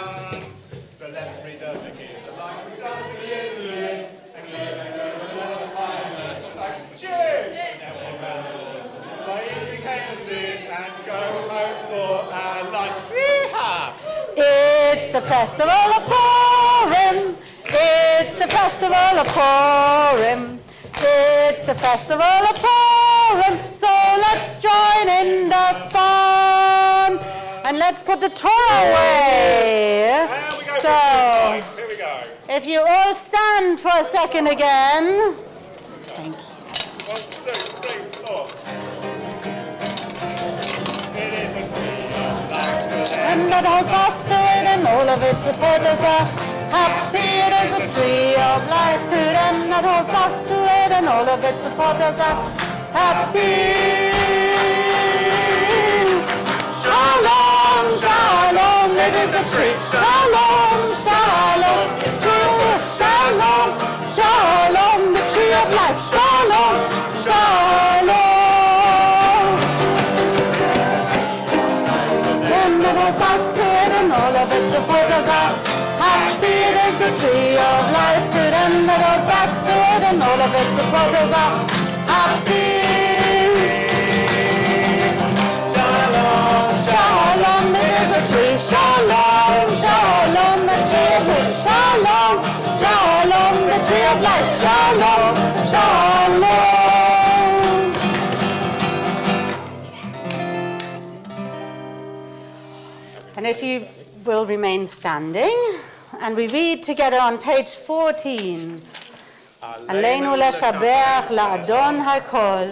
So let's read over again. Like we've done for years and years. And let's do the Lord of high and earth. Thanks. Cheers! Now we're round by eating Haman's ears and go home for our lunch. Yeehaw! It's the festival of Purim. It's the festival of Purim. It's the festival of Purim. So let's join in the fun. And let's put the Torah away. And we go So, here we go. if you all stand for a second again. Thank you. 1, 2, 3, 4. It is a tree of life to them. And that hold fast to it, and all of its supporters are happy. It is a tree of life to them that hold fast to it, and all of its supporters are happy. Shalom, shalom, it is a tree. Shalom, shalom, shalom, shalom, the tree of life. Shalom, shalom. Then they hold fast to it, and all of its supporters are happy. It is a tree of life to them that hold fast to it, and all of its supporters are happy. Shalom, it is a tree. Shalom, shalom, the tree of life. Shalom, shalom, the tree of life. Shalom, shalom. And if you will remain standing, and we read together on page 14. עלינו לשבח לאדון הכל,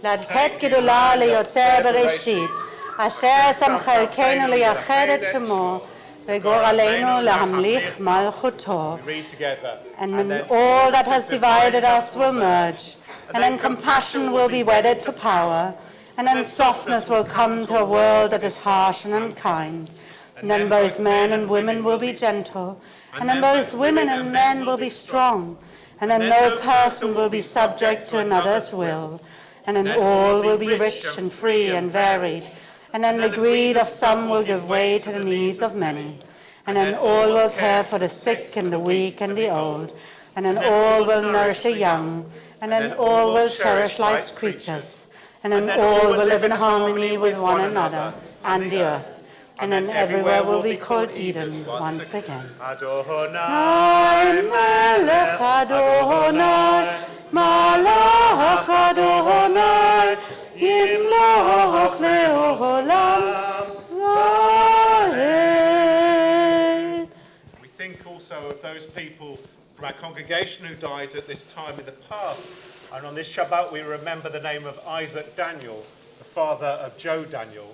לתת גדולה ליוצר בראשית, אשר שם חלקנו לייחד את שמו, וגורלנו להמליך מלכותו. Read together. And then all that has divided us will merge, and then compassion will be wedded to power, and then softness will come to a world that is harsh and unkind. And then both men and women will be gentle, and then both women and men will be strong, and then no person will be subject to another's will, and then all will be rich and free and varied, and then the greed of some will give way to the needs of many, and then all will care for the sick and the weak and the old, and then all will nourish the young, and then all will cherish life's creatures, and then all will live in harmony with one another and the earth. And then everywhere will be called Eden once again. Adonai Melech Adonai, Malach Adonai, Yimloch le'olam va'ed. We think also of those people from our congregation who died at this time in the past. And on this Shabbat we remember the name of Isaac Daniel, the father of Joe Daniel.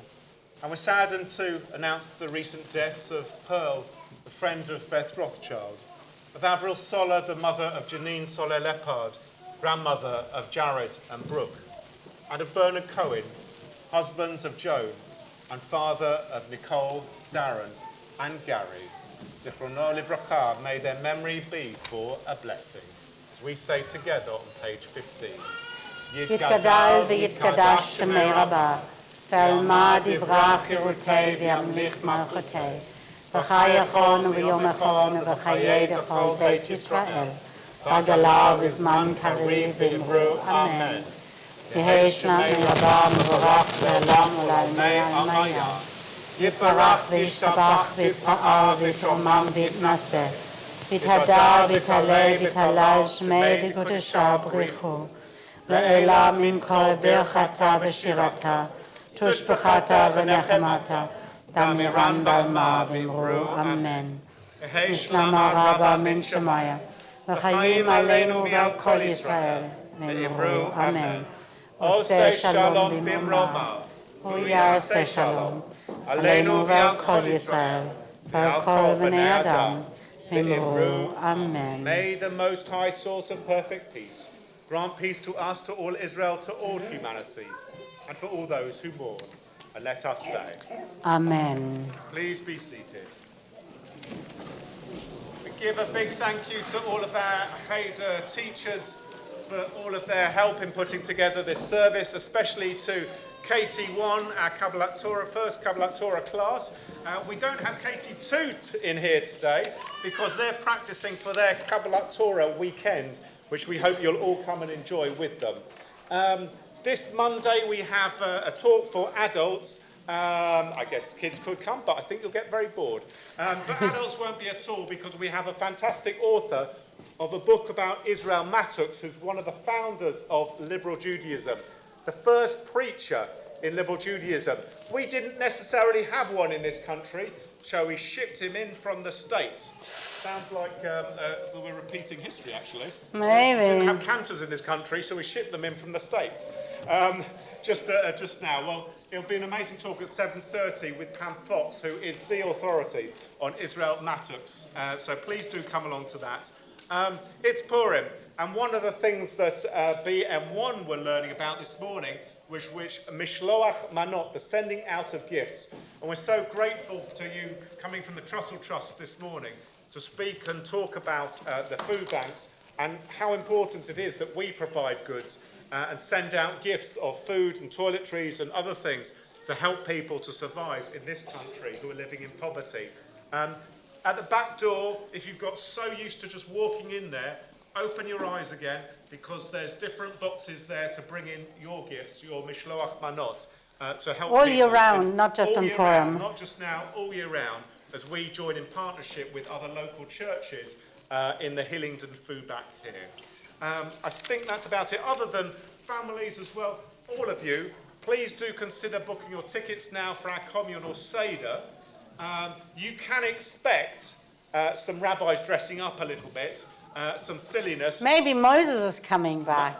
And we're saddened to announce the recent deaths of Pearl, the friend of Beth Rothschild, of Avril Soler, the mother of Janine Soler Leppard, grandmother of Jared and Brooke, and of Bernard Cohen, husbands of Joan, and father of Nicole, Darren, and Gary. Zichrono livracha, may their memory be for a blessing. As we say together on page 15. יתגדל ויתקדש שמי רבה, ועלמא דברה חירותי וימליך מלכותי, וחייכון וביומכון ובחיי דכל בית ישראל, ועגלה בזמן קריב ואמרו אמן. יהי שנת רבה מבורך לעולם ולעלמי עלמיה. יתברך וישתבח ויתפאר ויתרומם ויתנשא, ויתהדר ויתעלה ויתהלל שמי דקדושה בריחו. לעילה מן כל ברכתה ושירתה, תושבחתה ונחמתה, דמירן בעלמה ואמרו אמן. נשלמה רבה מן שמיה, וחיים עלינו ועל כל ישראל, ואמרו אמן. עושה שלום במרומה, הוא יעשה שלום, עלינו ועל כל ישראל, ועל כל בני אדם, ואמרו אמן. May the Most High source of perfect peace grant peace to us, to all Israel, to all humanity, and for all those who mourn. And let us say, Amen. please be seated. We give a big thank you to all of our Cheder teachers for all of their help in putting together this service, especially to KT1, our Kabbalat Torah, first Kabbalat Torah class. We don't have KT2 in here today because they're practicing for their Kabbalat Torah weekend, which we hope you'll all come and enjoy with them. This Monday we have a talk for adults. I guess kids could come, but I think you'll get very bored. But adults won't be at all because we have a fantastic author of a book about Israel Matux, who's one of the founders of liberal Judaism. the first preacher in liberal Judaism. We didn't necessarily have one in this country, so we shipped him in from the States. Sounds like we're repeating history, actually. Maybe. We didn't have cantors in this country, so we shipped them in from the States. Just now. Well, it'll be an amazing talk at 7:30 with Pam Fox, who is the authority on Israel matters. So please do come along to that. It's Purim, and one of the things that BM1 were learning about this morning was Mishloach Manot, the sending out of gifts. And we're so grateful to you coming from the Trussell Trust this morning to speak and talk about the food banks and how important it is that we provide goods and send out gifts of food and toiletries and other things to help people to survive in this country who are living in poverty. At the back door, if you've got so used to just walking in there, open your eyes again, because there's different boxes there to bring in your gifts, your Mishloach Manot, to help All people year round, not just all on year round, Purim. not just now, all year round, as we join in partnership with other local churches in the Hillingdon Food Bank here. I think that's about it. Other than families as well, all of you, please do consider booking your tickets now for our communal Seder. You can expect some rabbis dressing up a little bit, some silliness. Maybe Moses is coming back.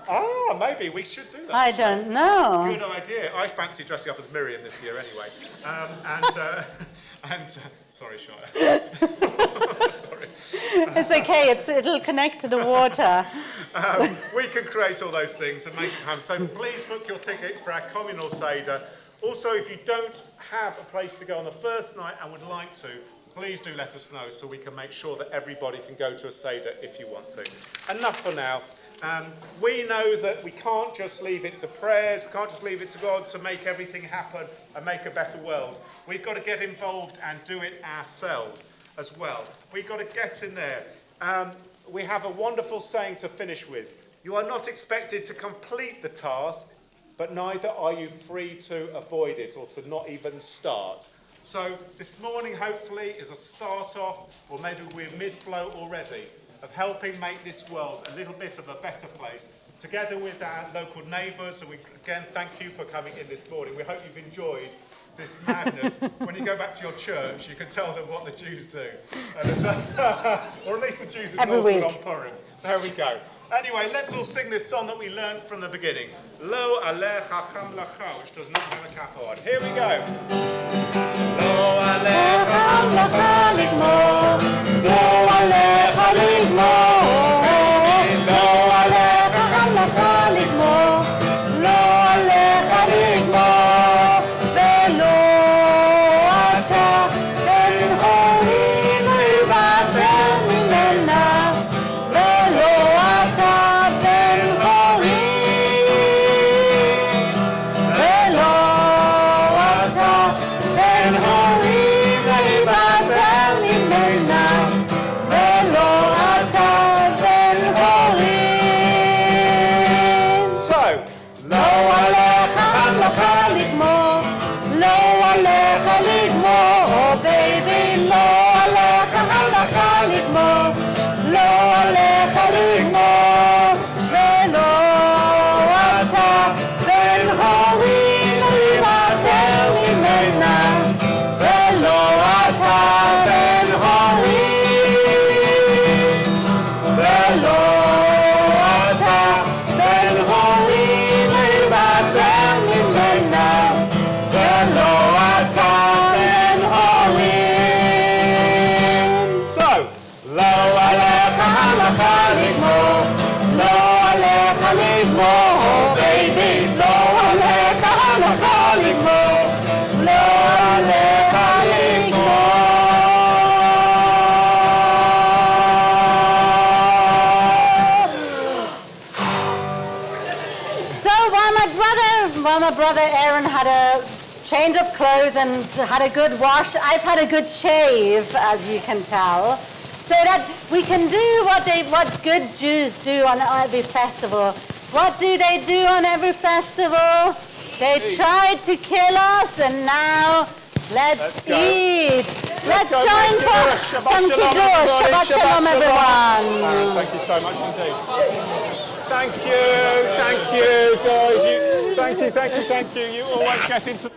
Maybe we should do that. I don't know. Good idea. I fancy dressing up as Miriam this year anyway. Sorry, Shia. Sorry. It's okay. It'll connect to the water. We can create all those things and make it happen. So please book your tickets for our communal Seder. Also, if you don't have a place to go on the first night and would like to, please do let us know so we can make sure that everybody can go to a Seder if you want to. Enough for now. We know that we can't just leave it to prayers, we can't just leave it to God to make everything happen and make a better world. We've got to get involved and do it ourselves as well. We've got to get in there. We have a wonderful saying to finish with. You are not expected to complete the task, but neither are you free to avoid it or to not even start. So this morning, hopefully, is a start off, or maybe we're mid-flow already, of helping make this world a little bit of a better place, together with our local neighbours. And we again thank you for coming in this morning. We hope you've enjoyed this madness. When you go back to your church, you can tell them what the Jews do. Or at least the Jews in Northwood on Purim. There we go. Anyway, let's all sing this song that we learned from the beginning. Lo alech hacham lacha, which does not have a cap on. Here we go. Lo alech hacham lacha ligmor. Lo alech ligmor. Lo alech hacham lacha ligmor. Lo alech ligmor. Velo ata ben horim uvater mimena. Velo ata ben horim. Velo ata ben horim uvater mimena. Velo ata ben horim. So, lo alecha hamlacha ligmor. Lo alecha ligmor, oh baby. Lo alecha hamlacha ligmor. Lo alecha ligmor. Velo ata ben horim uvater mimena. Velo ata ben horim. Velo ata ben horim uvater mimena. Velo ata ben horim. So, lo alecha halacha ligmor. Lo alecha ligmor, oh baby. Lo alecha halacha ligmor. Lo alecha ligmor. So while my brother Aaron had a change of clothes and had a good wash, I've had a good shave, as you can tell, so that we can do what good Jews do on every festival. What do they do on every festival? They tried to kill us, and now let's eat. Let's join for some kiddush. Shabbat shalom, everyone. Thank you so much indeed. Thank you, guys. Thank you. You always get into...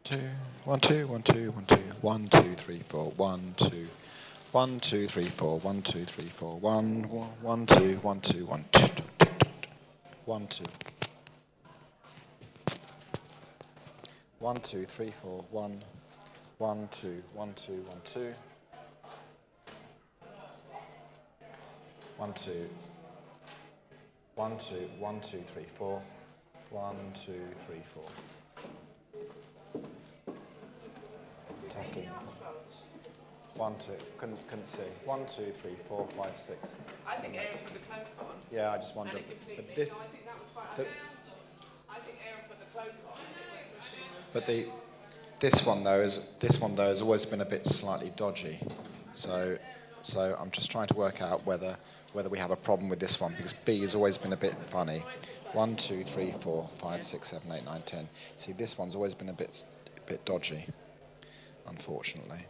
2, 1, 2, 1, 2, 1, 2, 1, 2, 3, 4, 1, 2, 1, 2, 3, 4, 1, 2, 3, 4, 1, 1, 2, 1, 2, 1, 2, 1, 2. 1, 2, 3, 4, 1, 1, 2, 1, 2, 1, 2. 1, 2, 1, 2, 1, 2, 3, 4. 1, 2, 3, 4. Testing. 1, 2. Couldn't see. 1, 2, 3, 4, 5, 6. I think Aaron put the cloak on. Yeah, I just wondered. And it completely. But this, I think that was fine. I think Aaron put the cloak on. And it was pushing the but this one though has always been a bit slightly dodgy. So I'm just trying to work out whether we have a problem with this one, because B has always been a bit funny. 1, 2, 3, 4, 5, 6, 7, 8, 9, 10. See, this one's always been a bit dodgy, unfortunately.